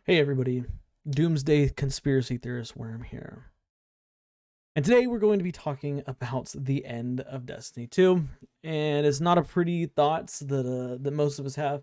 Hey everybody, Doomsday Conspiracy Theorist Worm here. And today we're going to be talking about the end of Destiny 2. And it's not a pretty thought that most of us have,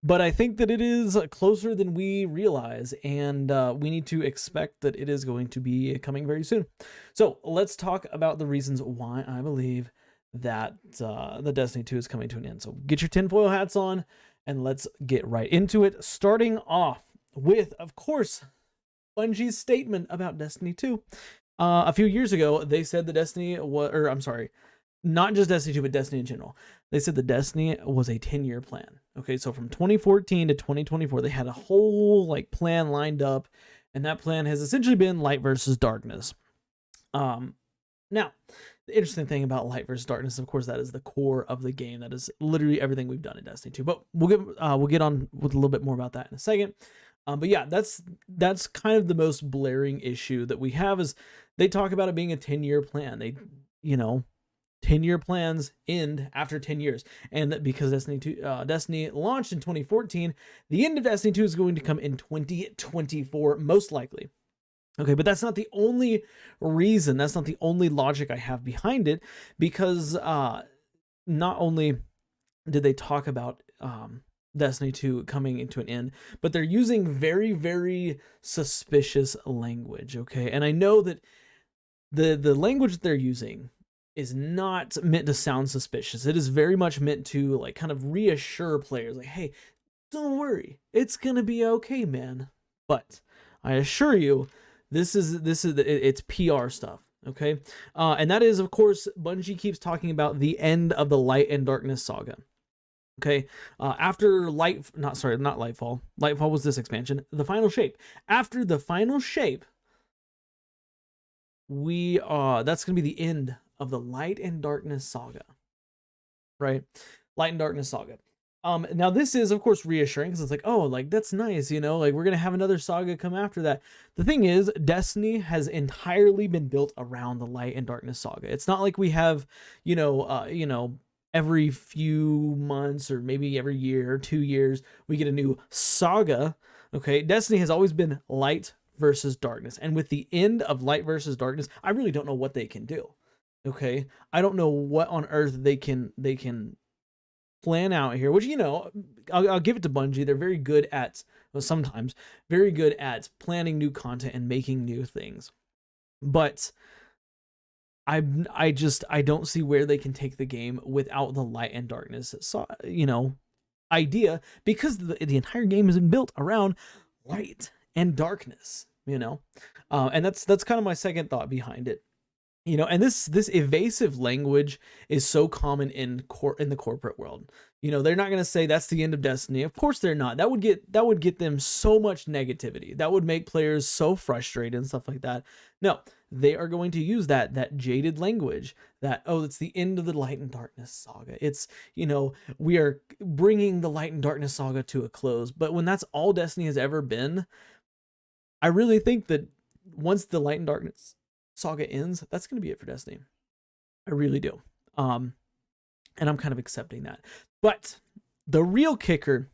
but I think that it is closer than we realize, and we need to expect that it is going to be coming very soon. So let's talk about the reasons why I believe that the Destiny 2 is coming to an end. So get your tinfoil hats on and let's get right into it, starting off with, of course, Bungie's statement about Destiny 2. A few years ago, they said the Destiny was, or I'm sorry, not just Destiny 2, but Destiny in general. They said the Destiny was a 10-year plan. Okay, so from 2014 to 2024, they had a whole plan lined up, and that plan has essentially been light versus darkness. Now, the interesting thing about light versus darkness, of course, that is the core of the game. That is literally everything we've done in Destiny 2. But we'll get on with a little bit more about that in a second. But yeah, that's kind of the most blaring issue that we have is they talk about it being a 10-year plan. 10-year plans end after 10 years. And that because Destiny launched in 2014, the end of Destiny 2 is going to come in 2024, most likely. Okay, but that's not the only reason. That's not the only logic I have behind it, because not only did they talk about Destiny 2 coming into an end, but they're using very, very suspicious language, okay? And I know that the language that they're using is not meant to sound suspicious. It is very much meant to kind of reassure players, like, hey, don't worry, it's gonna be okay, man. But I assure you, it's PR stuff, okay? And that is, of course, Bungie keeps talking about the end of the Light and Darkness saga. Okay, after not Lightfall. Lightfall was this expansion. The Final Shape. After the Final Shape, that's gonna be the end of the Light and Darkness saga, right? Light and Darkness saga. Now this is, of course, reassuring because it's like, oh, that's nice, we're gonna have another saga come after that. The thing is, Destiny has entirely been built around the Light and Darkness saga. It's not like we have, every few months or maybe every year or 2 years we get a new saga. Okay, Destiny has always been light versus darkness, and with the end of light versus darkness, I really don't know what they can do. Okay, I don't know what on earth they can plan out here, which I'll give it to Bungie. They're very good at, well, sometimes very good at planning new content and making new things, but I don't see where they can take the game without the light and darkness idea, because the entire game has been built around light and darkness, and that's kind of my second thought behind it. And this evasive language is so common in the corporate world. They're not going to say that's the end of Destiny. Of course they're not. That would get them so much negativity. That would make players so frustrated and stuff like that. No, they are going to use that jaded language that, oh, it's the end of the Light and Darkness saga. It's, we are bringing the Light and Darkness saga to a close. But when that's all Destiny has ever been, I really think that once the Light and Darkness saga ends, that's going to be it for Destiny. I really do. And I'm kind of accepting that. But the real kicker,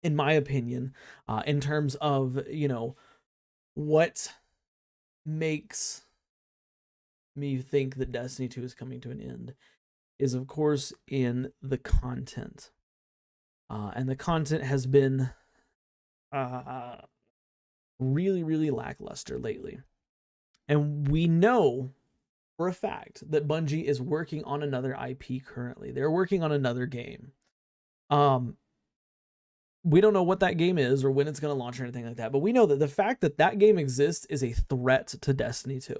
in my opinion, in terms of, what makes me think that Destiny 2 is coming to an end, is, of course, in the content. And the content has been really, really lackluster lately. And we know for a fact that Bungie is working on another IP currently. They're working on another game. We don't know what that game is or when it's going to launch or anything like that, but we know that the fact that that game exists is a threat to Destiny 2.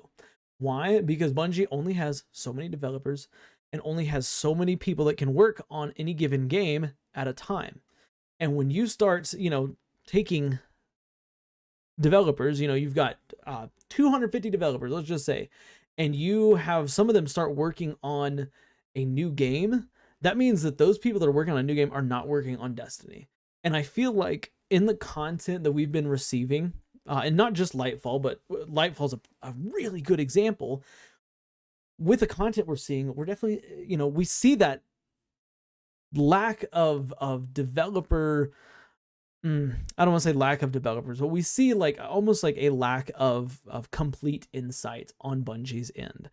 Why? Because Bungie only has so many developers and only has so many people that can work on any given game at a time. And when you start, taking developers, you've got 250 developers, let's just say, and you have some of them start working on a new game, that means that those people that are working on a new game are not working on Destiny. And I feel like in the content that we've been receiving, and not just Lightfall, but Lightfall's a really good example. With the content we're seeing, we're definitely, we see that lack of developer I don't want to say lack of developers, but we see like almost like a lack of complete insight on Bungie's end.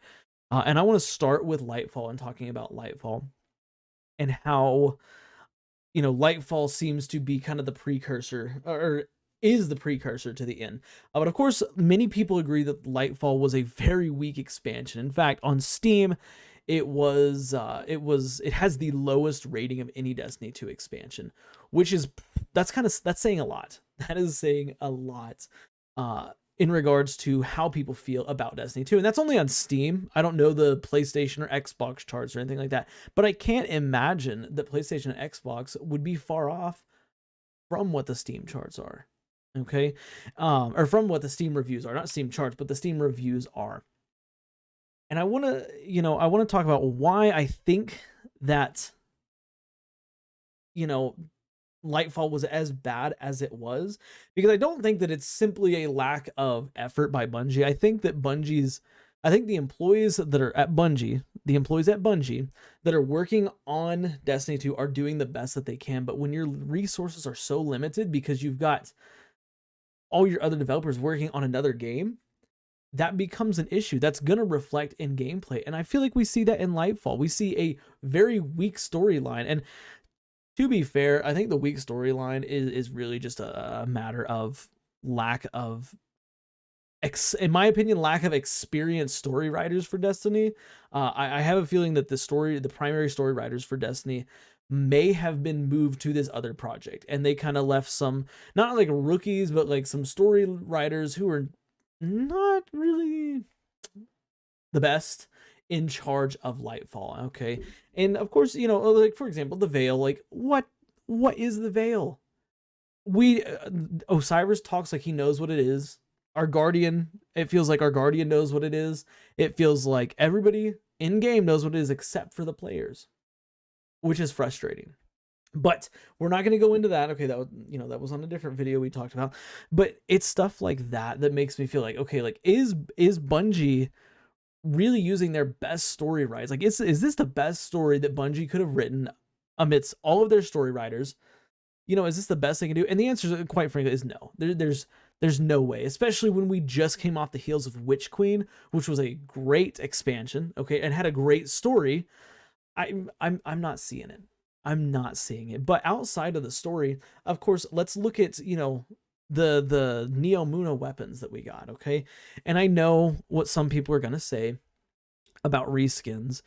And I want to start with Lightfall and talking about Lightfall and how, Lightfall seems to be kind of the precursor, or is the precursor to the end. But of course, many people agree that Lightfall was a very weak expansion. In fact, on Steam, it has the lowest rating of any Destiny 2 expansion, which is that's saying a lot. That is saying a lot in regards to how people feel about Destiny 2. And that's only on Steam. I don't know the PlayStation or Xbox charts or anything like that, but I can't imagine that PlayStation and Xbox would be far off from what the Steam charts are. Okay? Or from what the Steam reviews are. Not Steam charts, but the Steam reviews are. And I want to talk about why I think that Lightfall was as bad as it was, because I don't think that it's simply a lack of effort by Bungie. I think the employees that are at Bungie, that are working on Destiny 2 are doing the best that they can. But when your resources are so limited because you've got all your other developers working on another game, that becomes an issue that's going to reflect in gameplay. And I feel like we see that in Lightfall. We see a very weak storyline. And to be fair, I think the weak storyline is really just a matter of lack of, in my opinion, lack of experienced story writers for Destiny. I have a feeling that the primary story writers for Destiny may have been moved to this other project, and they kind of left some, not like rookies, but like some story writers who are not really the best in charge of Lightfall. Okay. And of course, like for example, the Veil, like what is the Veil? Osiris talks like he knows what it is. Our Guardian, it feels like our Guardian knows what it is. It feels like everybody in game knows what it is except for the players, which is frustrating. But we're not going to go into that. Okay, that was on a different video we talked about. But it's stuff like that makes me feel like, okay, like is Bungie really using their best story writers? Like, is this the best story that Bungie could have written amidst all of their story writers? Is this the best they can do? And the answer, quite frankly, is no. There's no way, especially when we just came off the heels of Witch Queen, which was a great expansion, okay, and had a great story. I'm not seeing it. I'm not seeing it. But outside of the story, of course, let's look at, the Neomuna weapons that we got, okay? And I know what some people are going to say about reskins.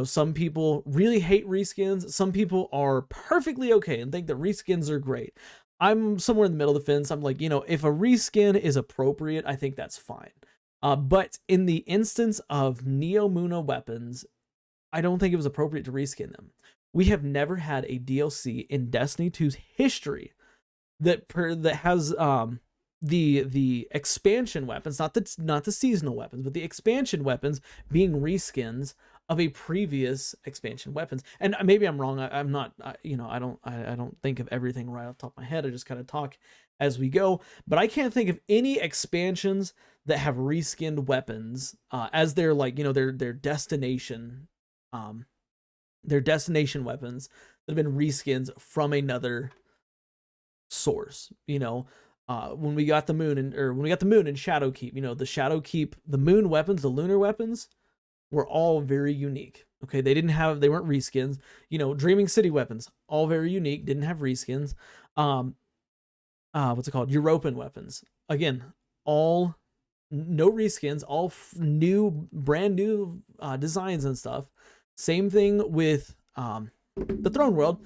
Some people really hate reskins. Some people are perfectly okay and think that reskins are great. I'm somewhere in the middle of the fence. I'm like, if a reskin is appropriate, I think that's fine. But in the instance of Neomuna weapons, I don't think it was appropriate to reskin them. We have never had a DLC in Destiny 2's history that has the expansion weapons, not the seasonal weapons, but the expansion weapons being reskins of a previous expansion weapons. And maybe I'm wrong. I'm not. I don't think of everything right off the top of my head. I just kind of talk as we go. But I can't think of any expansions that have reskinned weapons as their their destination. Their destination weapons that have been reskins from another source. When we got the moon and Shadowkeep, the Shadowkeep, the moon weapons, the lunar weapons were all very unique. Okay, they weren't reskins. Dreaming City weapons, all very unique, didn't have reskins. What's it called? European weapons, again, all no reskins, all brand new designs and stuff. Same thing with the Throne World,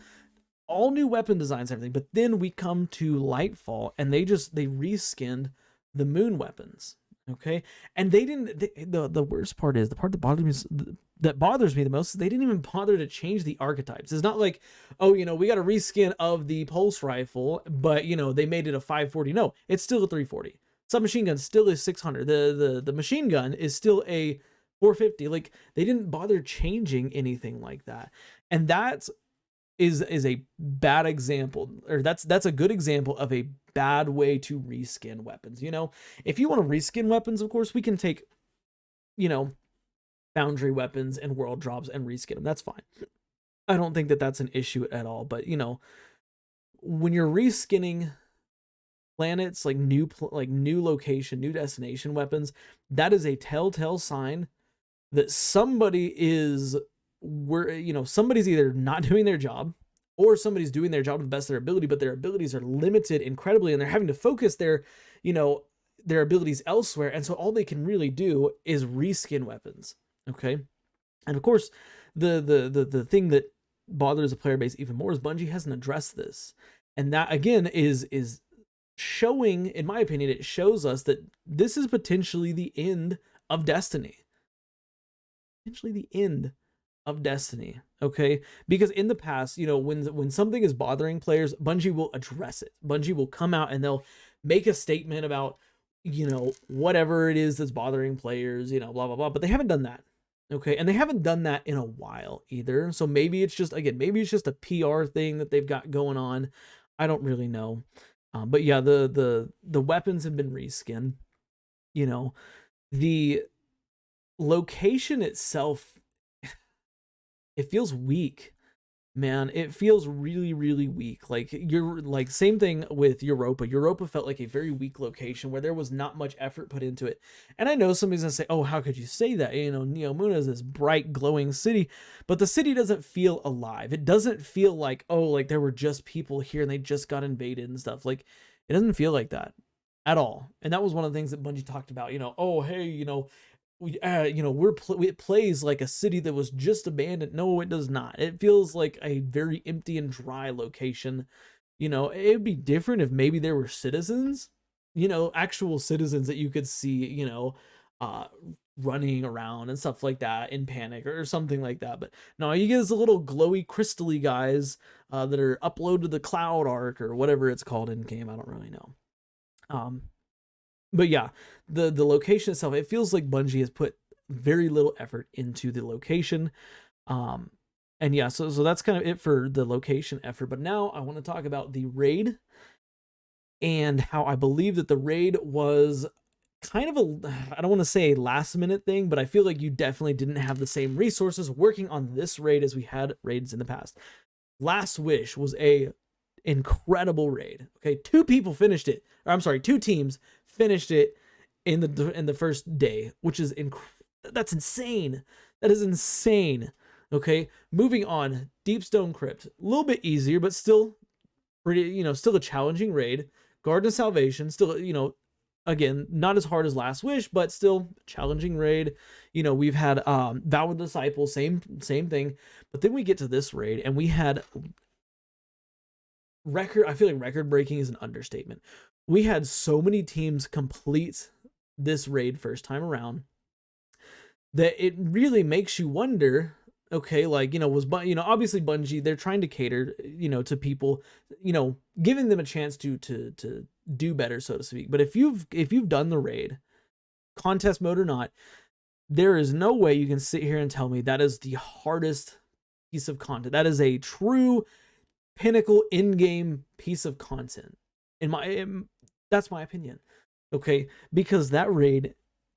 all new weapon designs, everything. But then we come to Lightfall, and they reskinned the moon weapons. Okay, and they didn't. The worst part is, the part that bothers me the most is they didn't even bother to change the archetypes. It's not like, oh, we got a reskin of the pulse rifle, but they made it a 540. No, it's still a 340. Submachine gun still is 600. The machine gun is still a 450. Like, they didn't bother changing anything like that. And that is a bad example, or that's a good example of a bad way to reskin weapons. If you want to reskin weapons, of course, we can take, foundry weapons and world drops and reskin them. That's fine. I don't think that that's an issue at all. But, when you're reskinning planets, like new location, new destination weapons, that is a telltale sign that somebody's either not doing their job, or somebody's doing their job to the best of their ability, but their abilities are limited incredibly, and they're having to focus their abilities elsewhere, and so all they can really do is reskin weapons. Okay. And of course, the thing that bothers the player base even more is Bungie hasn't addressed this. And that again is showing, in my opinion, it shows us that this is potentially the end of Destiny. Potentially the end of Destiny, okay? Because in the past, when something is bothering players, Bungie will address it. Bungie will come out and they'll make a statement about, whatever it is that's bothering players, blah, blah, blah. But they haven't done that, okay? And they haven't done that in a while either. So maybe it's just a PR thing that they've got going on. I don't really know. But yeah, the weapons have been reskinned. The location itself, it feels weak, man. It feels really, really weak. Like same thing with Europa felt like a very weak location where there was not much effort put into it. And I know somebody's gonna say, oh, how could you say that? Neomuna is this bright glowing city, but the city doesn't feel alive. It doesn't feel like, oh, like there were just people here and they just got invaded and stuff. Like, it doesn't feel like that at all. And that was one of the things that Bungie talked about, oh, hey, it plays like a city that was just abandoned. No, it does not. It feels like a very empty and dry location. It'd be different if maybe there were citizens, actual citizens that you could see, running around and stuff like that in panic or something like that. But no, you get the little glowy crystally guys that are uploaded to the cloud arc or whatever it's called in game. I don't really know. But yeah, the location itself, it feels like Bungie has put very little effort into the location. And yeah, so that's kind of it for the location effort. But now I want to talk about the raid and how I believe that the raid was kind of I don't want to say a last minute thing, but I feel like you definitely didn't have the same resources working on this raid as we had raids in the past. Last Wish was a incredible raid. Okay, two teams finished it in the first day, which is that's insane. That is insane. Okay, moving on. Deepstone Crypt, a little bit easier, but still pretty, still a challenging raid. Garden of Salvation, still, again, not as hard as Last Wish, but still challenging raid. We've had Vow of the Disciple, same thing. But then we get to this raid and we had I feel like record breaking is an understatement. We had so many teams complete this raid first time around that it really makes you wonder, okay, like, obviously Bungie, they're trying to cater, to people, giving them a chance to do better, so to speak. But if you've done the raid, contest mode or not, there is no way you can sit here and tell me that is the hardest piece of content. That is a true pinnacle in-game piece of content. That's my opinion. Okay, because that raid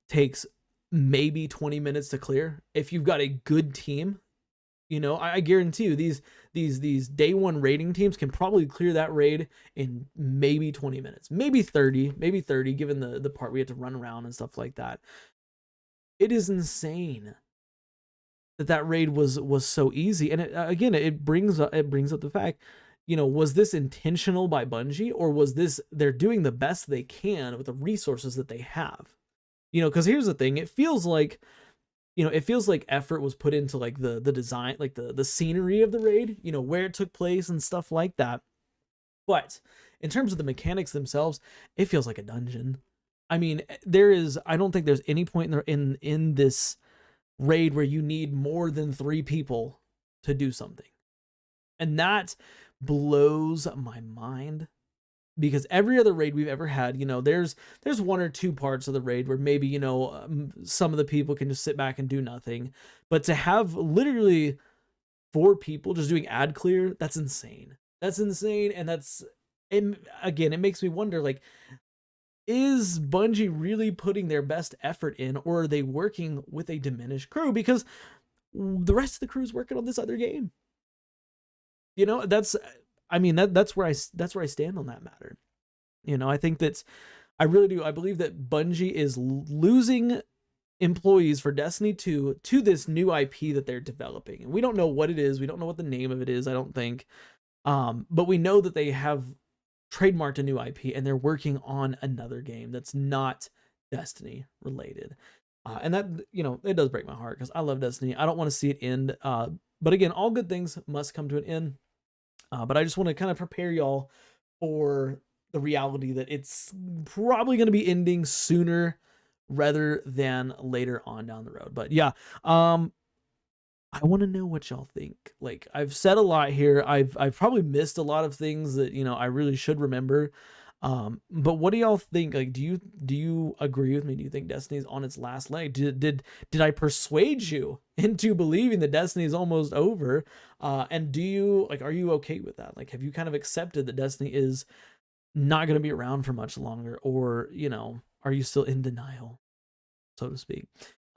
takes maybe 20 minutes to clear if you've got a good team. I guarantee you these day one raiding teams can probably clear that raid in maybe 20 minutes, maybe 30, given the part we had to run around and stuff like that. It is insane that raid was so easy. And it brings up the fact, was this intentional by Bungie, or was this they're doing the best they can with the resources that they have? Because here's the thing, it feels like effort was put into like the design, like the scenery of the raid, where it took place and stuff like that. But in terms of the mechanics themselves, it feels like a dungeon. I mean, I don't think there's any point in this raid where you need more than 3 people to do something. And that blows my mind, because every other raid we've ever had, there's 1 or 2 parts of the raid where maybe, some of the people can just sit back and do nothing. But to have literally 4 people just doing ad clear, that's insane. That's insane. And it makes me wonder, like, is Bungie really putting their best effort in, or are they working with a diminished crew? Because the rest of the crew's working on this other game. That's where I stand on that matter. I think I really do. I believe that Bungie is losing employees for Destiny 2 to this new IP that they're developing. And we don't know what it is. We don't know what the name of it is, I don't think. But we know that they have trademarked a new IP and they're working on another game that's not Destiny related. And that, it does break my heart because I love Destiny. I don't want to see it end. But again, all good things must come to an end. But I just want to kind of prepare y'all for the reality that it's probably going to be ending sooner rather than later on down the road. But yeah, I want to know what y'all think. Like, I've said a lot here. I've probably missed a lot of things that I really should remember. But what do y'all think? Like, do you agree with me? Do you think Destiny's on its last leg? Did I persuade you into believing that Destiny is almost over? And do you are you okay with that? Like, have you kind of accepted that Destiny is not going to be around for much longer, or are you still in denial, so to speak?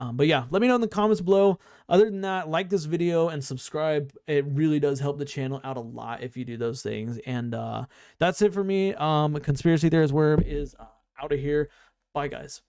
But yeah, let me know in the comments below. Other than that, like this video and subscribe. It really does help the channel out a lot if you do those things. And that's it for me. Conspiracy Theorist Worm is out of here. Bye, guys.